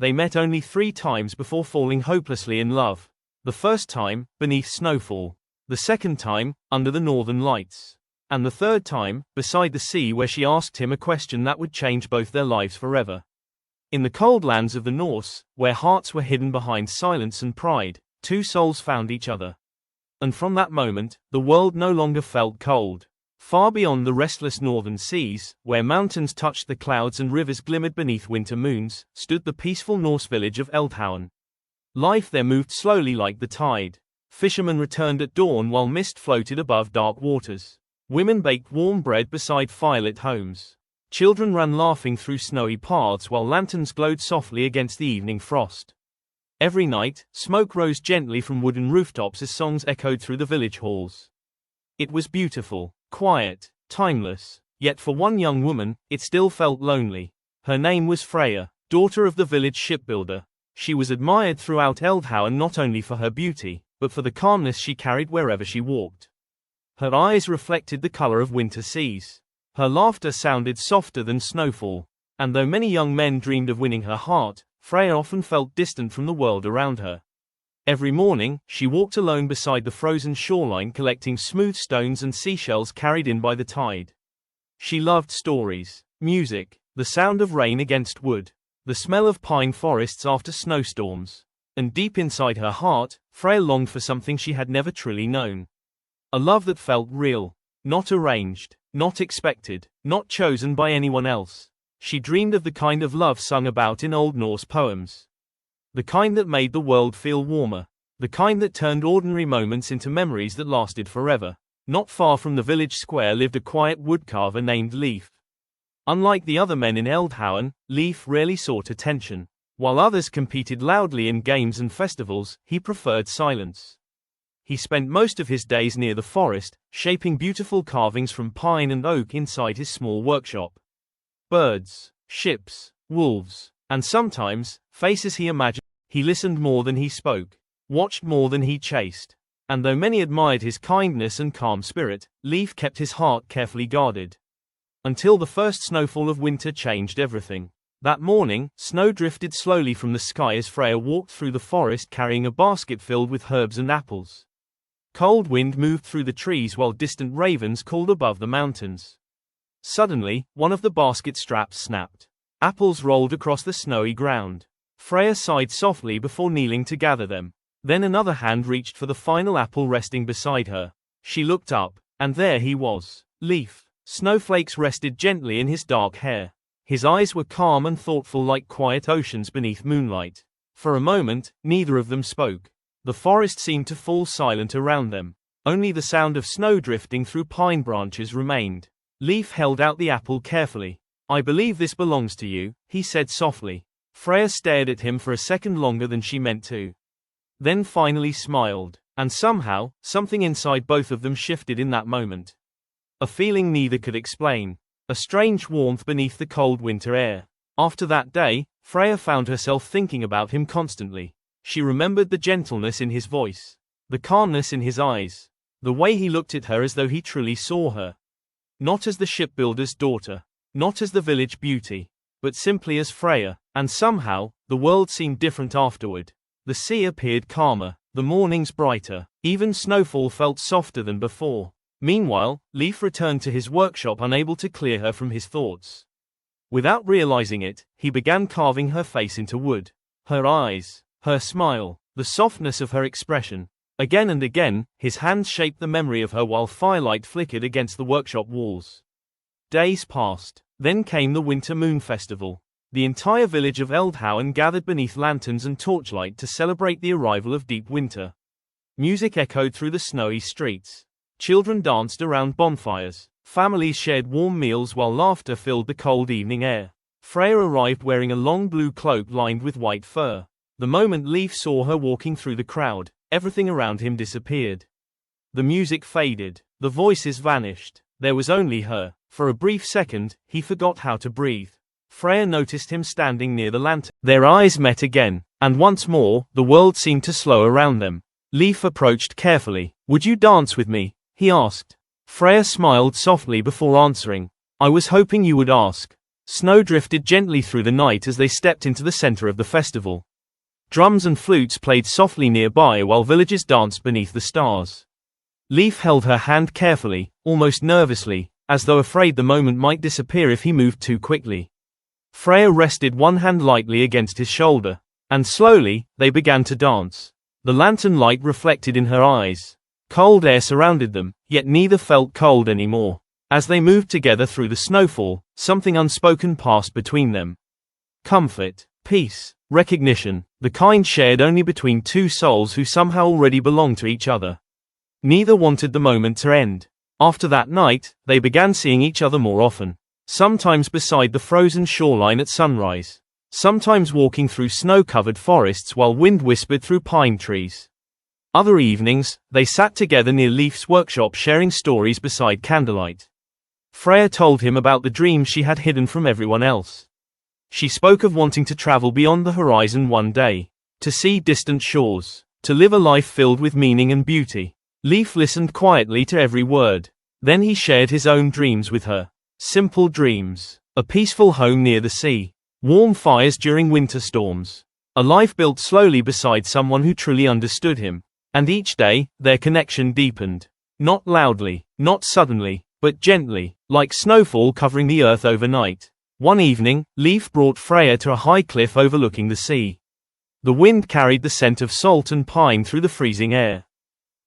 They met only 3 times before falling hopelessly in love. The first time, beneath snowfall. The second time, under the northern lights. And the third time, beside the sea, where she asked him a question that would change both their lives forever. In the cold lands of the Norse, where hearts were hidden behind silence and pride, 2 souls found each other. And from that moment, the world no longer felt cold. Far beyond the restless northern seas, where mountains touched the clouds and rivers glimmered beneath winter moons, stood the peaceful Norse village of Eldhauen. Life there moved slowly like the tide. Fishermen returned at dawn while mist floated above dark waters. Women baked warm bread beside firelit homes. Children ran laughing through snowy paths while lanterns glowed softly against the evening frost. Every night, smoke rose gently from wooden rooftops as songs echoed through the village halls. It was beautiful, quiet, timeless, yet for one young woman, it still felt lonely. Her name was Freya, daughter of the village shipbuilder. She was admired throughout Eldhauen not only for her beauty, but for the calmness she carried wherever she walked. Her eyes reflected the color of winter seas. Her laughter sounded softer than snowfall. And though many young men dreamed of winning her heart, Freya often felt distant from the world around her. Every morning, she walked alone beside the frozen shoreline collecting smooth stones and seashells carried in by the tide. She loved stories, music, the sound of rain against wood, the smell of pine forests after snowstorms. And deep inside her heart, Freya longed for something she had never truly known. A love that felt real, not arranged, not expected, not chosen by anyone else. She dreamed of the kind of love sung about in Old Norse poems. The kind that made the world feel warmer. The kind that turned ordinary moments into memories that lasted forever. Not far from the village square lived a quiet woodcarver named Leif. Unlike the other men in Eldhauen, Leif rarely sought attention. While others competed loudly in games and festivals, he preferred silence. He spent most of his days near the forest, shaping beautiful carvings from pine and oak inside his small workshop. Birds, ships, wolves, and sometimes, faces he imagined. He listened more than he spoke, watched more than he chased. And though many admired his kindness and calm spirit, Leif kept his heart carefully guarded. Until the first snowfall of winter changed everything. That morning, snow drifted slowly from the sky as Freya walked through the forest carrying a basket filled with herbs and apples. Cold wind moved through the trees while distant ravens called above the mountains. Suddenly, one of the basket straps snapped. Apples rolled across the snowy ground. Freya sighed softly before kneeling to gather them. Then another hand reached for the final apple resting beside her. She looked up, and there he was, Leif. Snowflakes rested gently in his dark hair. His eyes were calm and thoughtful like quiet oceans beneath moonlight. For a moment, neither of them spoke. The forest seemed to fall silent around them. Only the sound of snow drifting through pine branches remained. Leif held out the apple carefully. "I believe this belongs to you," he said softly. Freya stared at him for a second longer than she meant to. Then finally smiled. And somehow, something inside both of them shifted in that moment. A feeling neither could explain. A strange warmth beneath the cold winter air. After that day, Freya found herself thinking about him constantly. She remembered the gentleness in his voice, the calmness in his eyes, the way he looked at her as though he truly saw her. Not as the shipbuilder's daughter, not as the village beauty, but simply as Freya. And somehow, the world seemed different afterward. The sea appeared calmer, the mornings brighter, even snowfall felt softer than before. Meanwhile, Leif returned to his workshop unable to clear her from his thoughts. Without realizing it, he began carving her face into wood. Her eyes, her smile, the softness of her expression. Again and again, his hands shaped the memory of her while firelight flickered against the workshop walls. Days passed. Then came the Winter Moon Festival. The entire village of Eldhauen gathered beneath lanterns and torchlight to celebrate the arrival of deep winter. Music echoed through the snowy streets. Children danced around bonfires. Families shared warm meals while laughter filled the cold evening air. Freya arrived wearing a long blue cloak lined with white fur. The moment Leif saw her walking through the crowd, everything around him disappeared. The music faded. The voices vanished. There was only her. For a brief second, he forgot how to breathe. Freya noticed him standing near the lantern. Their eyes met again, and once more, the world seemed to slow around them. Leif approached carefully. "Would you dance with me?" he asked. Freya smiled softly before answering. "I was hoping you would ask." Snow drifted gently through the night as they stepped into the center of the festival. Drums and flutes played softly nearby while villagers danced beneath the stars. Leif held her hand carefully, almost nervously, as though afraid the moment might disappear if he moved too quickly. Freya rested one hand lightly against his shoulder, and slowly, they began to dance. The lantern light reflected in her eyes. Cold air surrounded them, yet neither felt cold anymore. As they moved together through the snowfall, something unspoken passed between them. Comfort, peace, recognition, the kind shared only between two souls who somehow already belonged to each other. Neither wanted the moment to end. After that night, they began seeing each other more often. Sometimes beside the frozen shoreline at sunrise. Sometimes walking through snow-covered forests while wind whispered through pine trees. Other evenings, they sat together near Leif's workshop sharing stories beside candlelight. Freya told him about the dreams she had hidden from everyone else. She spoke of wanting to travel beyond the horizon one day, to see distant shores, to live a life filled with meaning and beauty. Leif listened quietly to every word. Then he shared his own dreams with her. Simple dreams. A peaceful home near the sea. Warm fires during winter storms. A life built slowly beside someone who truly understood him. And each day, their connection deepened. Not loudly, not suddenly, but gently, like snowfall covering the earth overnight. One evening, Leif brought Freya to a high cliff overlooking the sea. The wind carried the scent of salt and pine through the freezing air.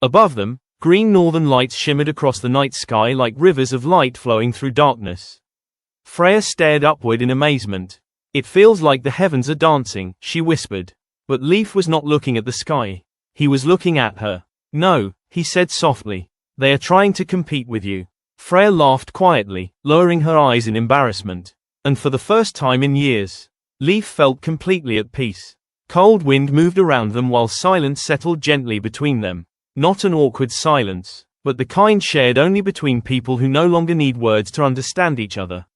Above them, green northern lights shimmered across the night sky like rivers of light flowing through darkness. Freya stared upward in amazement. It feels like the heavens are dancing, she whispered. But Leif was not looking at the sky. He was looking at her. No, he said softly. They are trying to compete with you. Freya laughed quietly, lowering her eyes in embarrassment. And for the first time in years, Leif felt completely at peace. Cold wind moved around them while silence settled gently between them. Not an awkward silence, but the kind shared only between people who no longer need words to understand each other.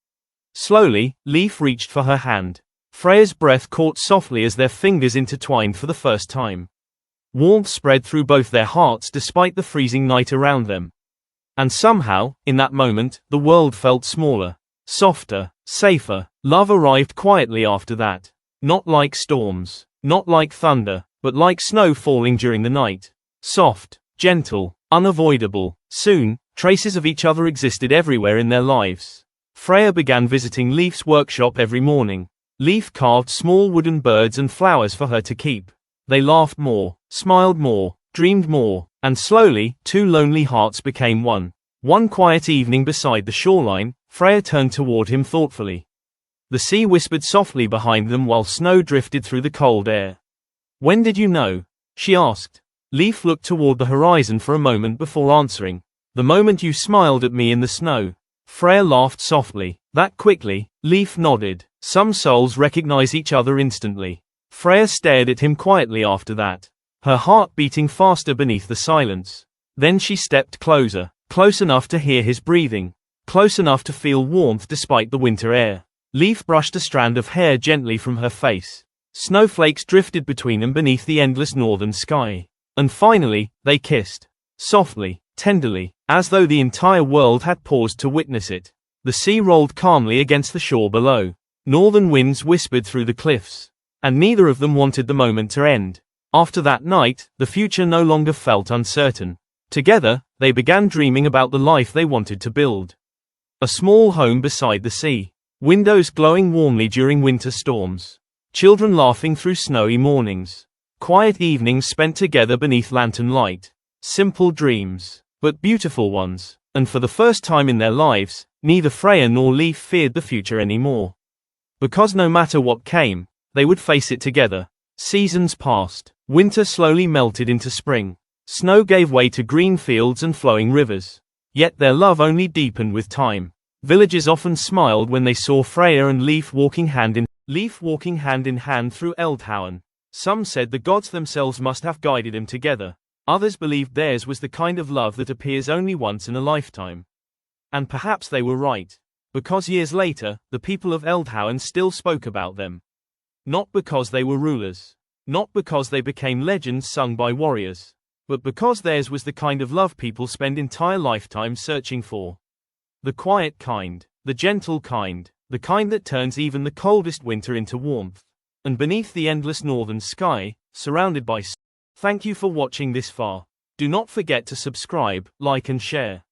Slowly, Leif reached for her hand. Freya's breath caught softly as their fingers intertwined for the first time. Warmth spread through both their hearts despite the freezing night around them. And somehow, in that moment, the world felt smaller, softer, safer. Love arrived quietly after that. Not like storms, not like thunder, but like snow falling during the night. Soft, gentle, unavoidable. Soon, traces of each other existed everywhere in their lives. Freya began visiting Leif's workshop every morning. Leif carved small wooden birds and flowers for her to keep. They laughed more, smiled more, dreamed more, and slowly, two lonely hearts became one. One quiet evening beside the shoreline, Freya turned toward him thoughtfully. The sea whispered softly behind them while snow drifted through the cold air. "When did you know?" she asked. Leif looked toward the horizon for a moment before answering. "The moment you smiled at me in the snow." Freya laughed softly. That quickly, Leif nodded. Some souls recognize each other instantly. Freya stared at him quietly after that, her heart beating faster beneath the silence. Then she stepped closer, close enough to hear his breathing, close enough to feel warmth despite the winter air. Leif brushed a strand of hair gently from her face. Snowflakes drifted between them beneath the endless northern sky. And finally, they kissed. Softly, tenderly, as though the entire world had paused to witness it. The sea rolled calmly against the shore below. Northern winds whispered through the cliffs. And neither of them wanted the moment to end. After that night, the future no longer felt uncertain. Together, they began dreaming about the life they wanted to build. A small home beside the sea. Windows glowing warmly during winter storms. Children laughing through snowy mornings. Quiet evenings spent together beneath lantern light. Simple dreams, but beautiful ones. And for the first time in their lives, neither Freya nor Leif feared the future anymore. Because no matter what came, they would face it together. Seasons passed. Winter slowly melted into spring. Snow gave way to green fields and flowing rivers. Yet their love only deepened with time. Villagers often smiled when they saw Freya and Leif walking hand in hand through Eldhauen. Some said the gods themselves must have guided them together. Others believed theirs was the kind of love that appears only once in a lifetime. And perhaps they were right. Because years later, the people of Eldhauen still spoke about them. Not because they were rulers. Not because they became legends sung by warriors. But because theirs was the kind of love people spend entire lifetimes searching for. The quiet kind, the gentle kind, the kind that turns even the coldest winter into warmth. And beneath the endless northern sky, surrounded by Thank you for watching this far. Do not forget to subscribe, like and share.